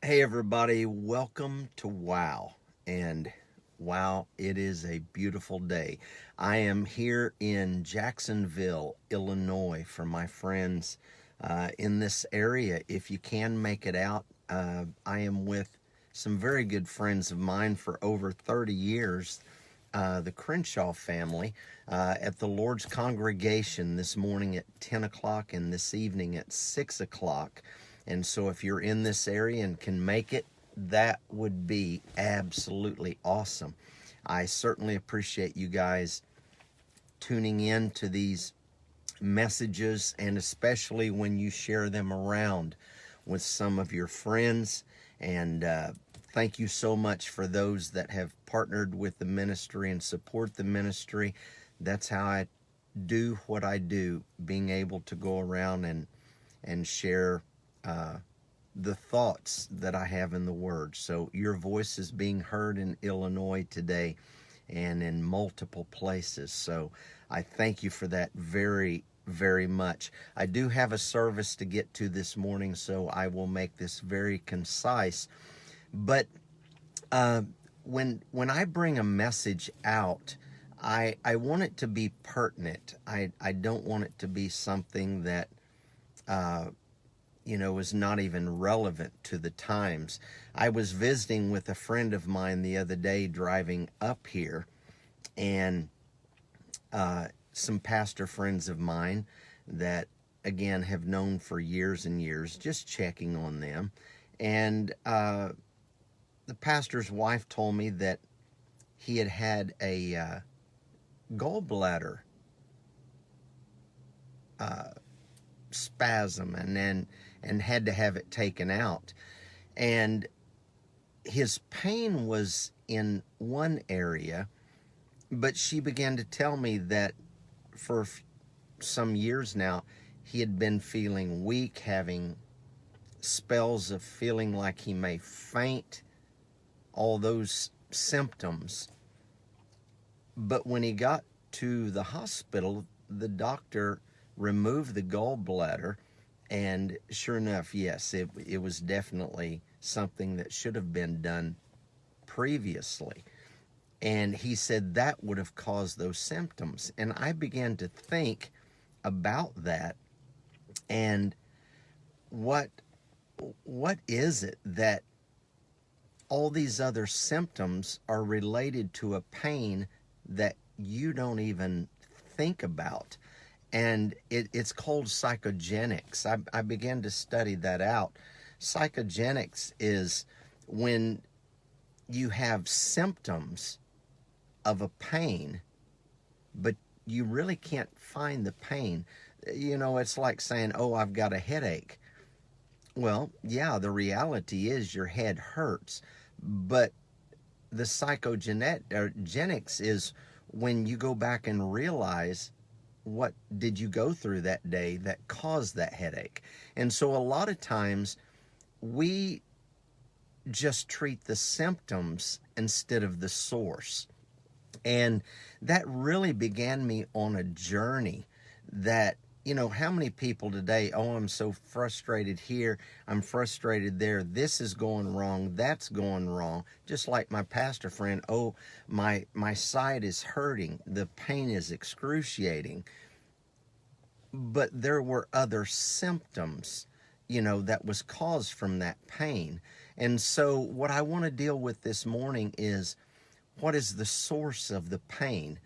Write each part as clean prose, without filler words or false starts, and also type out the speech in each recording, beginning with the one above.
Hey everybody, welcome to Wow. And wow, it is a beautiful day. I am here in Jacksonville, Illinois for my friends in this area. If you can make it out, I am with some very good friends of mine for over 30 years, the Crenshaw family, at the Lord's congregation this morning at 10 o'clock and this evening at 6 o'clock. And so if you're in this area and can make it, that would be absolutely awesome. I certainly appreciate you guys tuning in to these messages, and especially when you share them around with some of your friends. And thank you so much for those that have partnered with the ministry and support the ministry. That's how I do what I do, being able to go around and share the thoughts that I have in the Word. So your voice is being heard in Illinois today and in multiple places. So I thank you for that very, very much. I do have a service to get to this morning, so I will make this very concise. But when I bring a message out, I want it to be pertinent. I don't want it to be something that is not even relevant to the times. I was visiting with a friend of mine the other day driving up here, and some pastor friends of mine that, again, have known for years and years, just checking on them. And the pastor's wife told me that he had a gallbladder spasm and had to have it taken out. And his pain was in one area, but she began to tell me that for some years now, he had been feeling weak, having spells of feeling like he may faint, all those symptoms. But when he got to the hospital, the doctor removed the gallbladder, and sure enough, yes, it was definitely something that should have been done previously. And he said that would have caused those symptoms. And I began to think about that, and what is it that all these other symptoms are related to a pain that you don't even think about? And it's called psychogenics. I began to study that out. Psychogenics is when you have symptoms of a pain, but you really can't find the pain. It's like saying, oh, I've got a headache. Well, yeah, the reality is your head hurts, but the psychogenics is when you go back and realize, what did you go through that day that caused that headache? And so a lot of times we just treat the symptoms instead of the source. And that really began me on a journey that, how many people today, oh, I'm so frustrated here, I'm frustrated there, this is going wrong, that's going wrong. Just like my pastor friend, oh, my side is hurting, the pain is excruciating. But there were other symptoms, that was caused from that pain. And so what I want to deal with this morning is, what is the source of the pain?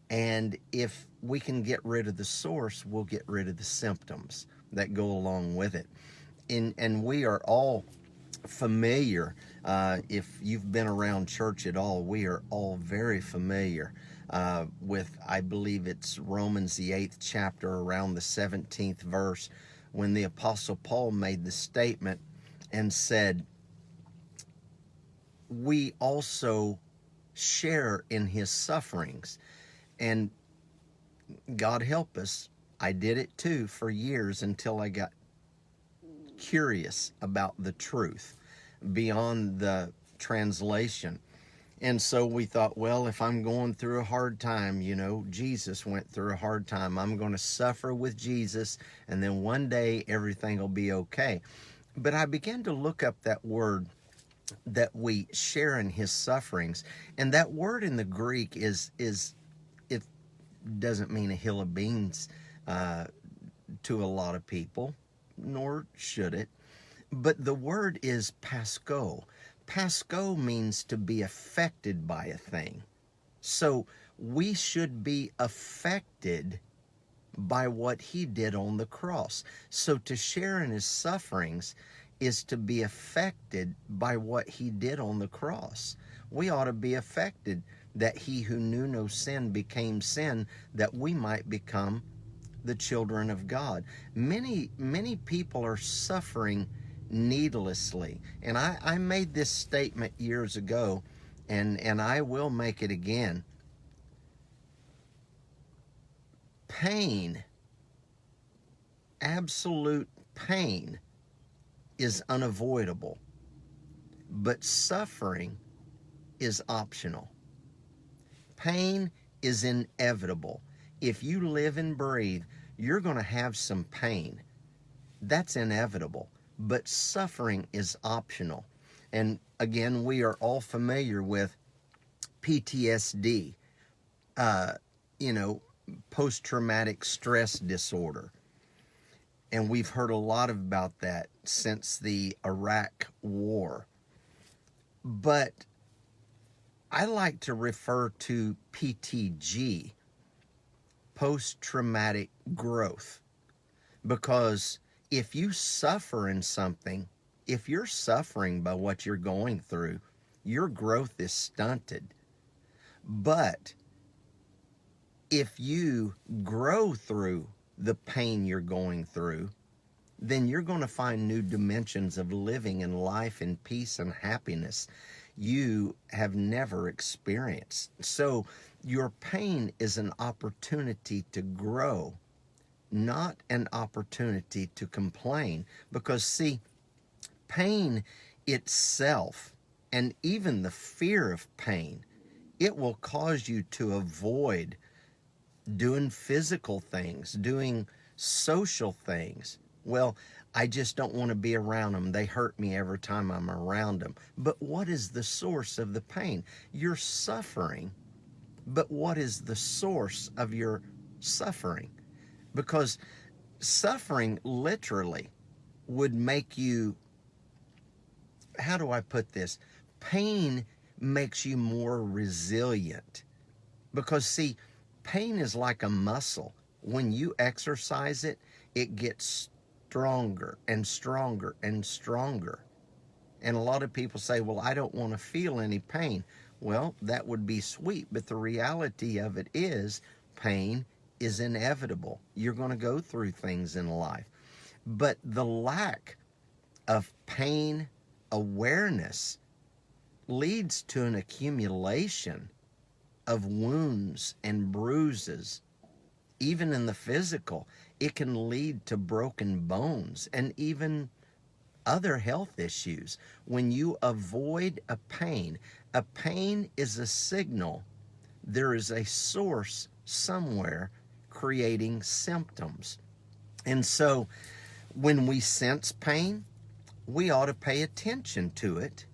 And if we can get rid of the source, we'll get rid of the symptoms that go along with it. And we are all familiar. If you've been around church at all, we are all very familiar with, I believe it's Romans the 8th chapter, around the 17th verse, when the Apostle Paul made the statement and said, we also share in his sufferings. And God help us, I did it too for years until I got curious about the truth beyond the translation. And so we thought, well, if I'm going through a hard time, Jesus went through a hard time, I'm going to suffer with Jesus, and then one day everything will be okay. But I began to look up that word that we share in his sufferings, and that word in the Greek is it doesn't mean a hill of beans uh, to a lot of people, nor should it. But the word is pasco. Pasco means to be affected by a thing. So we should be affected by what he did on the cross. So to share in his sufferings is to be affected by what he did on the cross. We ought to be affected that he who knew no sin became sin, that we might become the children of God. Many people are suffering needlessly. And I made this statement years ago, and I will make it again. Pain, absolute pain, is unavoidable, but suffering is optional. Pain is inevitable. If you live and breathe, you're going to have some pain. That's inevitable, but suffering is optional. And again, we are all familiar with PTSD, uh, you know, post-traumatic stress disorder. And we've heard a lot about that since the Iraq War. But I like to refer to PTG, post-traumatic growth, because if you suffer in something, if you're suffering by what you're going through, your growth is stunted. But if you grow through the pain you're going through, then you're going to find new dimensions of living in life and peace and happiness you have never experienced. So your pain is an opportunity to grow, not an opportunity to complain. Because see, pain itself, and even the fear of pain, it will cause you to avoid doing physical things, doing social things. Well, I just don't want to be around them. They hurt me every time I'm around them. But what is the source of the pain? You're suffering, but what is the source of your suffering? Because suffering literally would make you, how do I put this? Pain makes you more resilient. Because see, pain is like a muscle. When you exercise it, it gets stronger and stronger and stronger. And a lot of people say, well, I don't want to feel any pain. Well, that would be sweet, but the reality of it is pain is inevitable. You're going to go through things in life. But the lack of pain awareness leads to an accumulation of wounds and bruises. Even in the physical, it can lead to broken bones and even other health issues. When you avoid a pain is a signal there is a source somewhere creating symptoms. And so when we sense pain, we ought to pay attention to it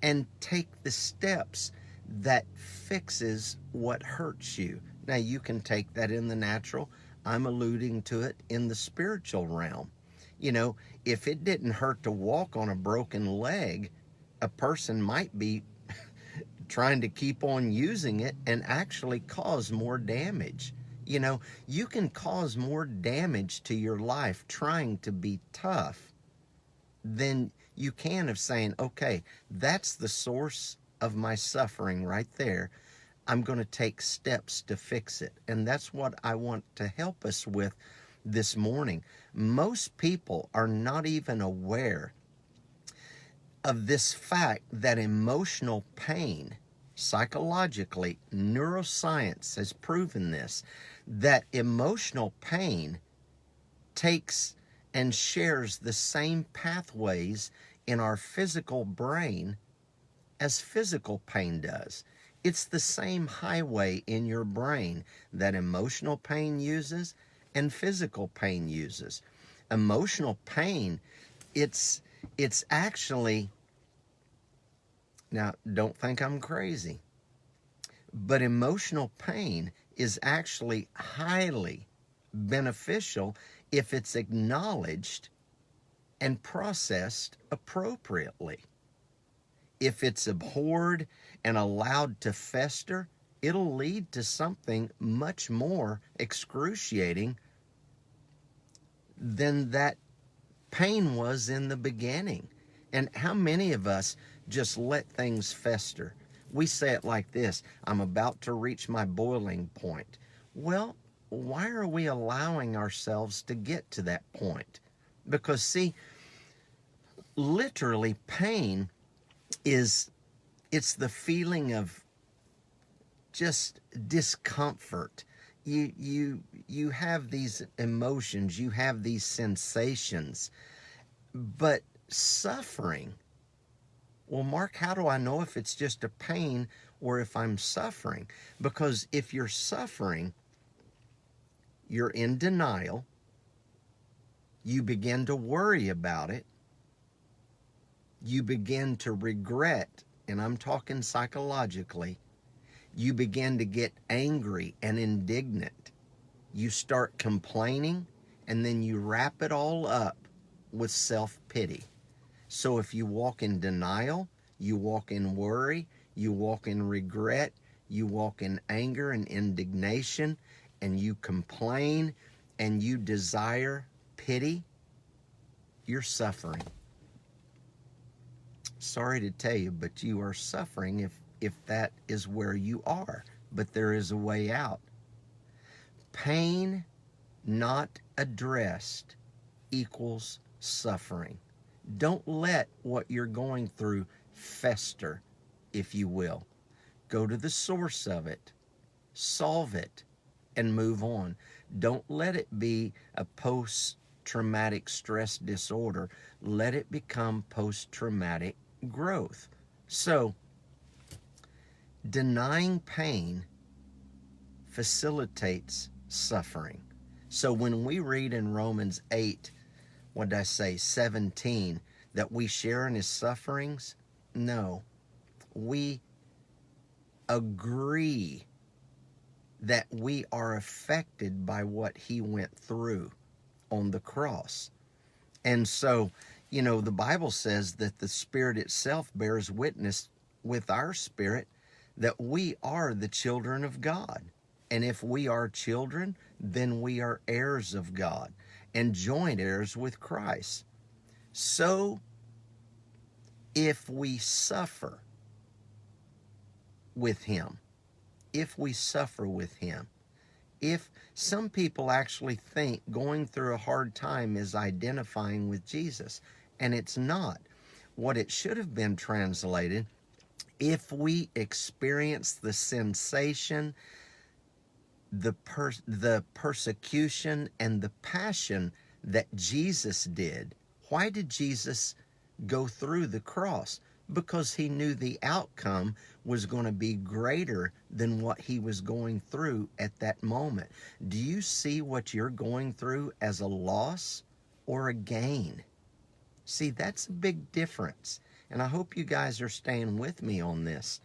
and take the steps that fixes what hurts you. Now, you can take that in the natural. I'm alluding to it in the spiritual realm. You know, if it didn't hurt to walk on a broken leg, a person might be trying to keep on using it and actually cause more damage. You know, you can cause more damage to your life trying to be tough than you can of saying, okay, that's the source of my suffering right there. I'm going to take steps to fix it. And that's what I want to help us with this morning. Most people are not even aware of this fact that emotional pain, psychologically, neuroscience has proven this, that emotional pain takes and shares the same pathways in our physical brain as physical pain does. It's the same highway in your brain that emotional pain uses and physical pain uses. Emotional pain It's it's actually, now don't think I'm crazy, but emotional pain is actually highly beneficial if it's acknowledged and processed appropriately. If it's abhorred and allowed to fester, it'll lead to something much more excruciating than that pain was in the beginning. And how many of us just let things fester? We say it like this: I'm about to reach my boiling point. Well, why are we allowing ourselves to get to that point? Because, see, literally, pain is, it's the feeling of just discomfort. You have these emotions, you have these sensations, but suffering, well, Mark, how do I know if it's just a pain or if I'm suffering? Because if you're suffering, you're in denial, you begin to worry about it, you begin to regret, and I'm talking psychologically, you begin to get angry and indignant. You start complaining, and then you wrap it all up with self-pity. So if you walk in denial, you walk in worry, you walk in regret, you walk in anger and indignation, and you complain, and you desire pity, you're suffering. Sorry to tell you, but you are suffering if that is where you are. But there is a way out. Pain not addressed equals suffering. Don't let what you're going through fester, if you will. Go to the source of it, solve it, and move on. Don't let it be a post-traumatic stress disorder. Let it become post-traumatic growth. So, denying pain facilitates suffering. So when we read in Romans 8, what did I say, 17, that we share in his sufferings, no, we agree that we are affected by what he went through on the cross. And so, the Bible says that the Spirit itself bears witness with our spirit that we are the children of God. And if we are children, then we are heirs of God and joint heirs with Christ. So, if we suffer with him, if some people actually think going through a hard time is identifying with Jesus, and it's not. What it should have been translated, if we experience the sensation, the persecution, and the passion that Jesus did. Why did Jesus go through the cross? Because he knew the outcome was going to be greater than what he was going through at that moment. Do you see what you're going through as a loss or a gain? See, that's a big difference. And I hope you guys are staying with me on this.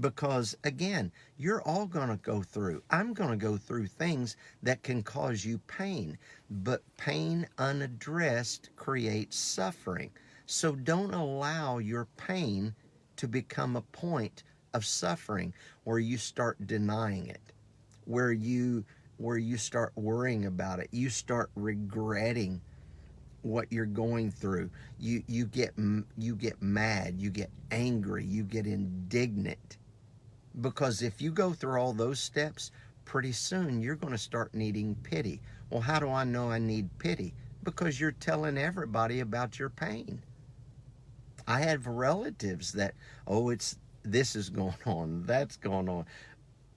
Because, again, you're all going to go through. I'm going to go through things that can cause you pain. But pain unaddressed creates suffering. So don't allow your pain to become a point of suffering where you start denying it, where you start worrying about it, you start regretting what you're going through. You get mad, you get angry, you get indignant. Because if you go through all those steps, pretty soon you're going to start needing pity. Well, how do I know I need pity? Because you're telling everybody about your pain. I have relatives that, this is going on, that's going on.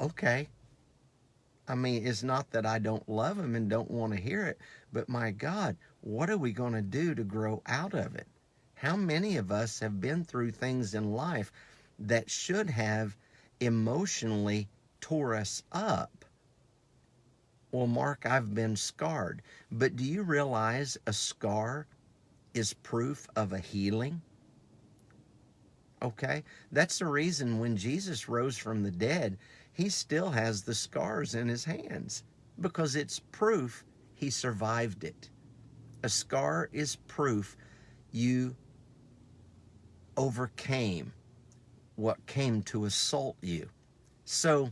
Okay. I mean, it's not that I don't love them and don't want to hear it, but my God, what are we going to do to grow out of it? How many of us have been through things in life that should have emotionally tore us up? Well, Mark, I've been scarred. But do you realize a scar is proof of a healing. Okay? That's the reason when Jesus rose from the dead, he still has the scars in his hands, because it's proof he survived it. A scar is proof you overcame what came to assault you. So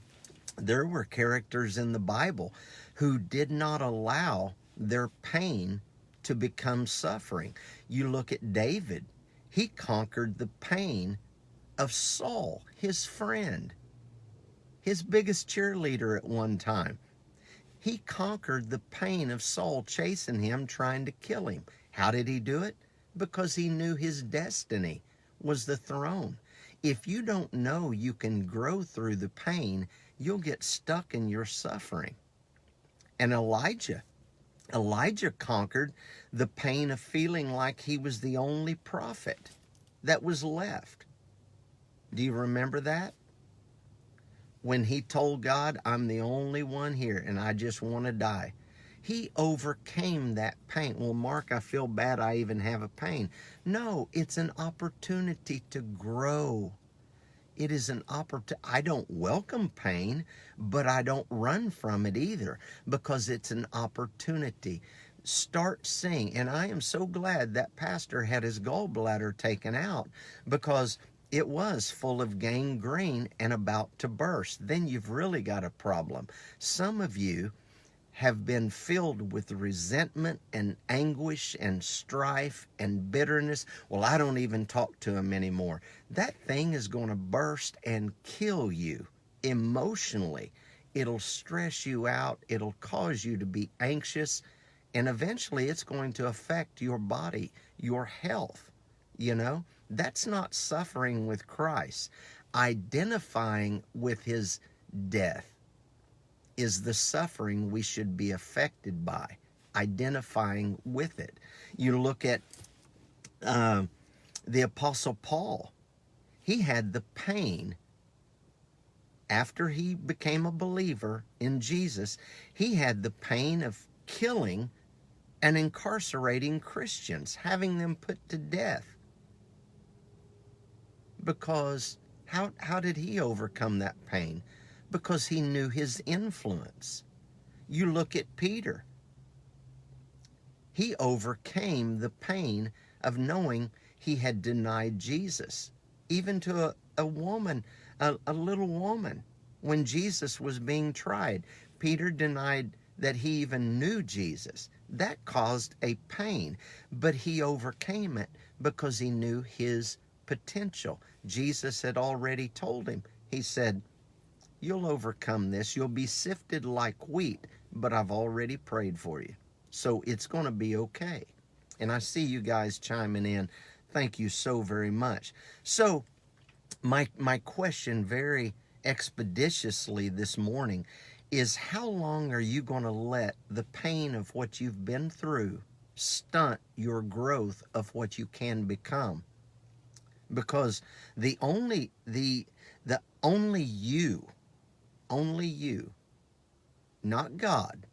there were characters in the Bible who did not allow their pain to become suffering. You look at David. He conquered the pain of Saul, his friend, his biggest cheerleader at one time. He conquered the pain of Saul chasing him, trying to kill him. How did he do it? Because he knew his destiny was the throne. If you don't know you can grow through the pain, you'll get stuck in your suffering. And Elijah conquered the pain of feeling like he was the only prophet that was left. Do you remember that? When he told God, I'm the only one here and I just want to die. He overcame that pain. Well, Mark, I feel bad I even have a pain. No, it's an opportunity to grow. It is an opportunity. I don't welcome pain, but I don't run from it either, because it's an opportunity. Start seeing, and I am so glad that pastor had his gallbladder taken out, because it was full of gangrene and about to burst. Then you've really got a problem. Some of you have been filled with resentment and anguish and strife and bitterness. Well, I don't even talk to him anymore. That thing is going to burst and kill you emotionally. It'll stress you out. It'll cause you to be anxious. And eventually it's going to affect your body, your health. You know, that's not suffering with Christ. Identifying with his death is the suffering we should be affected by, identifying with it. You look at the Apostle Paul. He had the pain after he became a believer in Jesus. He had the pain of killing and incarcerating Christians, having them put to death. Because how did he overcome that pain? Because he knew his influence. You look at Peter. He overcame the pain of knowing he had denied Jesus, even to a woman, a little woman. When Jesus was being tried, Peter denied that he even knew Jesus. That caused a pain, but he overcame it because he knew his potential. Jesus had already told him. He said, you'll overcome this. You'll be sifted like wheat, but I've already prayed for you. So it's going to be okay. And I see you guys chiming in. Thank you so very much. So my question very expeditiously this morning is, how long are you going to let the pain of what you've been through stunt your growth of what you can become? Because only you, not God,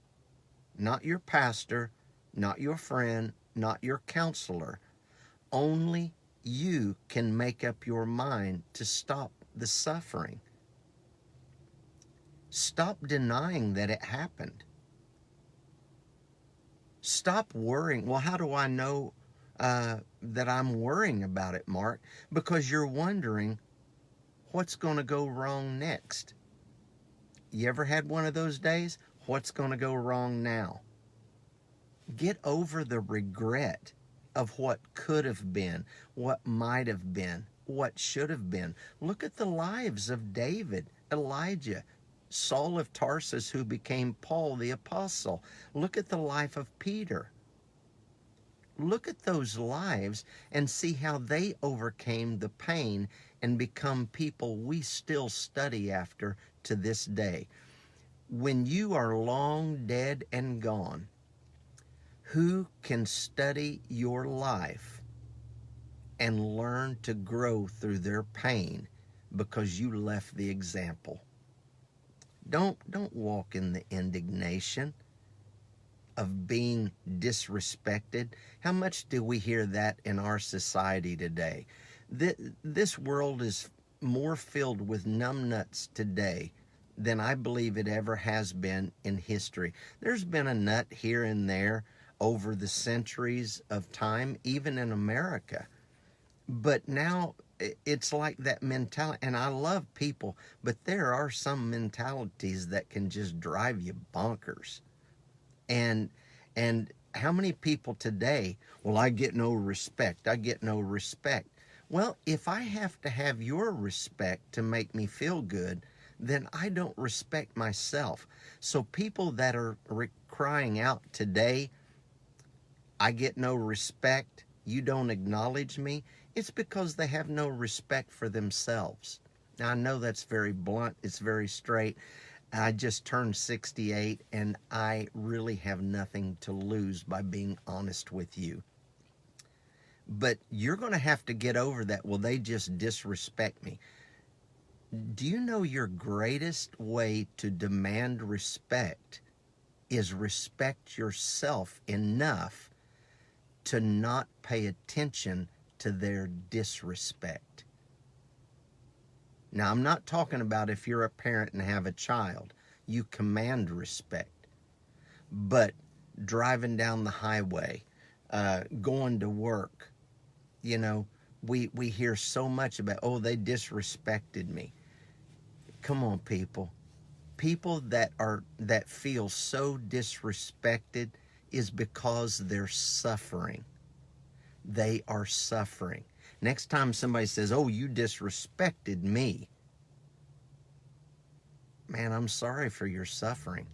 not your pastor, not your friend, not your counselor, only you can make up your mind to stop the suffering. Stop denying that it happened. Stop worrying. Well, how do I know that I'm worrying about it, Mark? Because you're wondering what's going to go wrong next. You ever had one of those days? What's going to go wrong now? Get over the regret of what could have been, what might have been, what should have been. Look at the lives of David, Elijah, Saul of Tarsus, who became Paul the Apostle. Look at the life of Peter. Look at those lives and see how they overcame the pain and become people we still study after to this day. When you are long dead and gone, who can study your life and learn to grow through their pain because you left the example? Don't walk in the indignation. of being disrespected. How much do we hear that in our society today? This world is more filled with numbnuts today than I believe it ever has been in history. There's been a nut here and there over the centuries of time, even in America. But now it's like that mentality, and I love people, but there are some mentalities that can just drive you bonkers. And and how many people today, well, I get no respect. I get no respect. Well, if I have to have your respect to make me feel good, then I don't respect myself. So people that are crying out today, I get no respect, you don't acknowledge me, it's because they have no respect for themselves. Now, I know that's very blunt, it's very straight. I just turned 68 and I really have nothing to lose by being honest with you. But you're going to have to get over that. Well, they just disrespect me. Do you know your greatest way to demand respect is respect yourself enough to not pay attention to their disrespect? Now, I'm not talking about if you're a parent and have a child. You command respect. But driving down the highway, going to work, you know, we hear so much about, oh, they disrespected me. Come on, people. People that feel so disrespected is because they're suffering. They are suffering. Next time somebody says, oh, you disrespected me, man, I'm sorry for your suffering.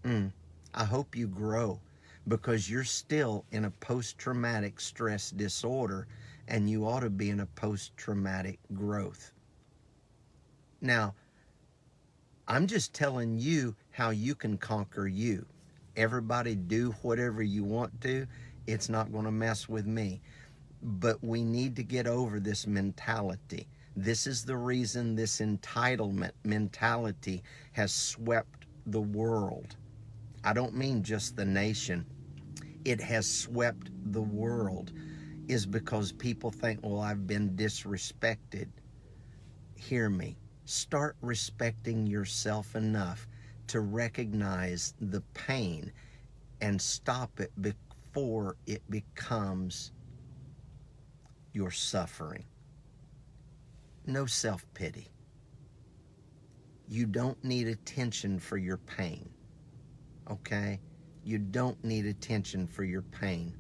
I hope you grow, because you're still in a post-traumatic stress disorder, and you ought to be in a post-traumatic growth. Now, I'm just telling you how you can conquer you. Everybody do whatever you want to. It's not going to mess with me. But we need to get over this mentality. This is the reason this entitlement mentality has swept the world. I don't mean just the nation. It has swept the world, is because people think, well, I've been disrespected. Hear me. Start respecting yourself enough to recognize the pain and stop it before it becomes your suffering. No self-pity. You don't need attention for your pain, okay? You don't need attention for your pain.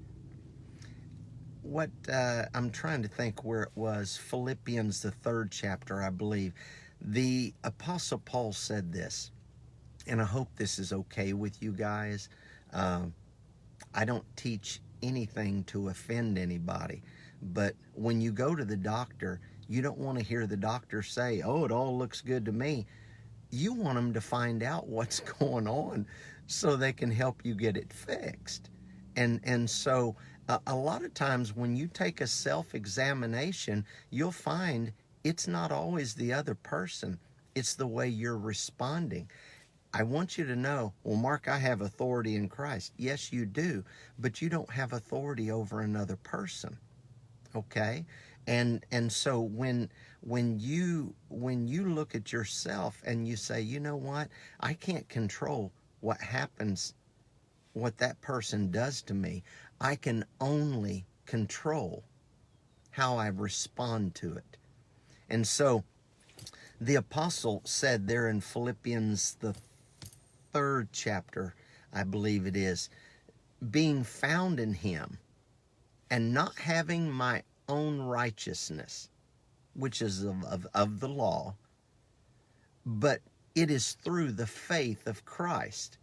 What, I'm trying to think where it was, Philippians, the 3rd chapter, I believe. The Apostle Paul said this, and I hope this is okay with you guys. I don't teach anything to offend anybody. But when you go to the doctor, you don't want to hear the doctor say, oh, it all looks good to me. You want them to find out what's going on so they can help you get it fixed. And so a lot of times when you take a self-examination, you'll find it's not always the other person. It's the way you're responding. I want you to know, well, Mark, I have authority in Christ. Yes, you do, but you don't have authority over another person. Okay? And so when you look at yourself and you say, you know what, I can't control what happens, what that person does to me. I can only control how I respond to it. And so the apostle said there in Philippians, the 3rd chapter, I believe it is, being found in him, and not having my own righteousness, which is of the law, but it is through the faith of Christ.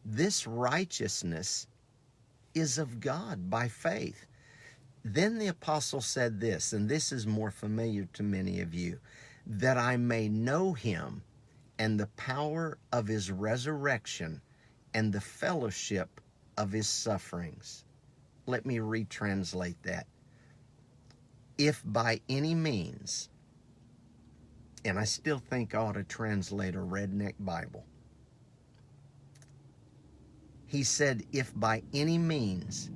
This righteousness is of God by faith. Then the apostle said this, and this is more familiar to many of you, that I may know him and the power of his resurrection and the fellowship of his sufferings. Let me retranslate that. If by any means, and I still think I ought to translate a redneck Bible, He said, if by any means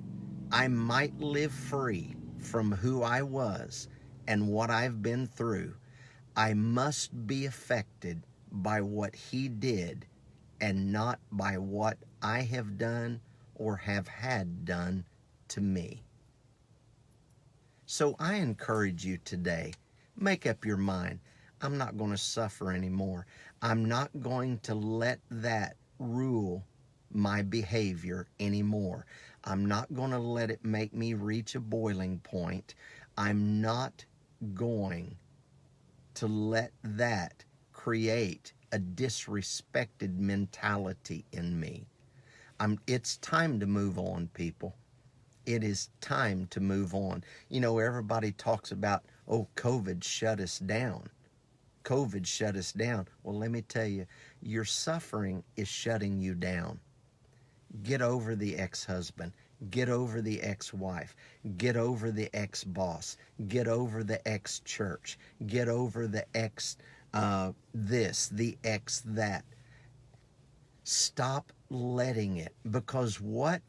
I might live free from who I was and what I've been through, I must be affected by what he did and not by what I have done or have had done to me. So I encourage you today, make up your mind. I'm not going to suffer anymore. I'm not going to let that rule my behavior anymore. I'm not going to let it make me reach a boiling point. I'm not going to let that create a disrespected mentality in me. It's time to move on, people. It is time to move on. You know, everybody talks about, oh, COVID shut us down. COVID shut us down. Well, let me tell you, your suffering is shutting you down. Get over the ex-husband. Get over the ex-wife. Get over the ex-boss. Get over the ex-church. Get over the ex-this, the ex-that. Stop letting it, because what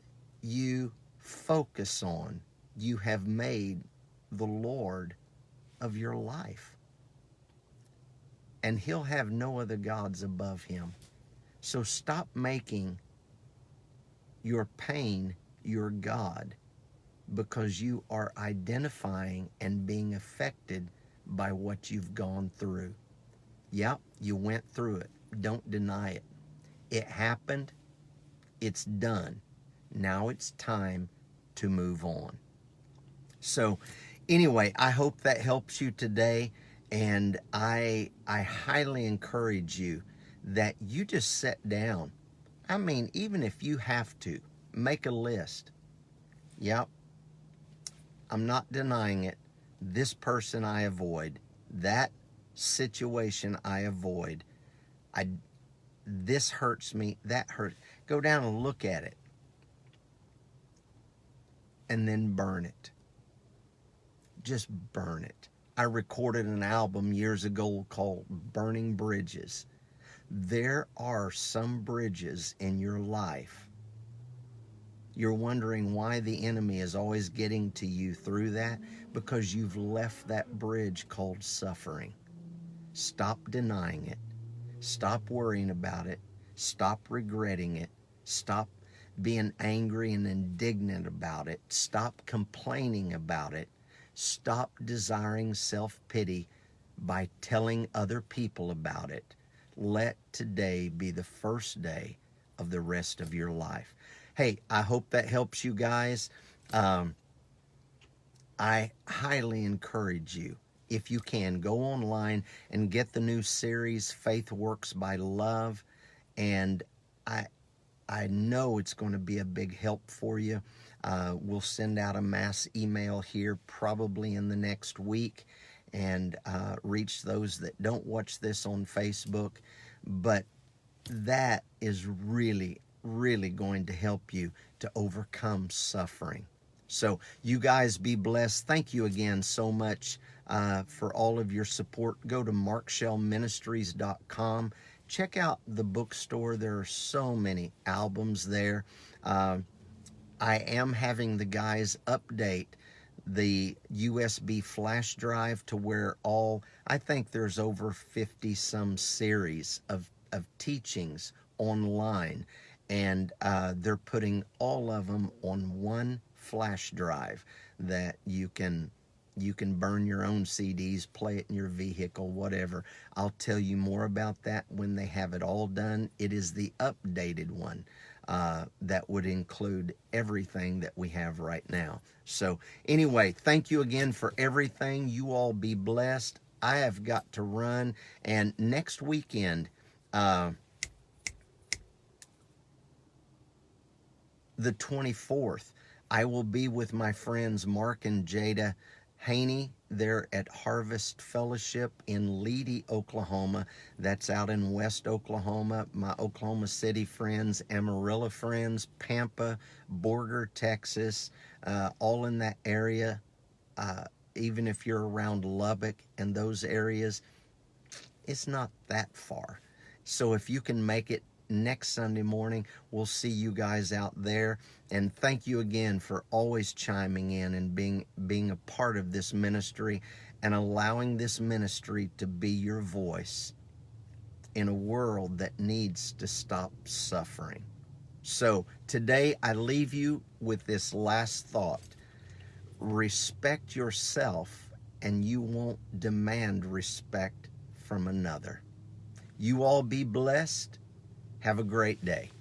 you focus on, you have made the Lord of your life. And he'll have no other gods above him. So stop making your pain your God, because you are identifying and being affected by what you've gone through. Yep, you went through it. Don't deny it. It happened. It's done. Now it's time to move on. So anyway, I hope that helps you today. And I highly encourage you that you just sit down. I mean, even if you have to, make a list. Yep, I'm not denying it. This person I avoid. That situation I avoid. This hurts me. That hurts. Go down and look at it. And then burn it. Just burn it. I recorded an album years ago called Burning Bridges. There are some bridges in your life. You're wondering why the enemy is always getting to you through that, because you've left that bridge called suffering. Stop denying it. Stop worrying about it. Stop regretting it. Stop being angry and indignant about it. Stop complaining about it. Stop desiring self-pity by telling other people about it. Let today be the first day of the rest of your life. Hey, I hope that helps you guys. I highly encourage you, if you can, go online and get the new series, Faith Works by Love. And I know it's going to be a big help for you. We'll send out a mass email here probably in the next week and reach those that don't watch this on Facebook. But that is really going to help you to overcome suffering. So you guys be blessed. Thank you again so much for all of your support. Go to markshellministries.com. Check out the bookstore. There are so many albums there. I am having the guys update the USB flash drive to where I think there's over 50 some series of teachings online, and they're putting all of them on one flash drive that you can burn your own CDs, play it in your vehicle, whatever. I'll tell you more about that when they have it all done. It is the updated one that would include everything that we have right now. So anyway, thank you again for everything. You all be blessed. I have got to run, and next weekend, the 24th, I will be with my friends Mark and Jada Haney. They're at Harvest Fellowship in Leedy, Oklahoma. That's out in West Oklahoma. My Oklahoma City friends, Amarillo friends, Pampa, Borger, Texas, all in that area. Even if you're around Lubbock and those areas, it's not that far. So if you can make it next Sunday morning. We'll see you guys out there. And thank you again for always chiming in and being a part of this ministry and allowing this ministry to be your voice in a world that needs to stop suffering. So today I leave you with this last thought. Respect yourself and you won't demand respect from another. You all be blessed. Have a great day.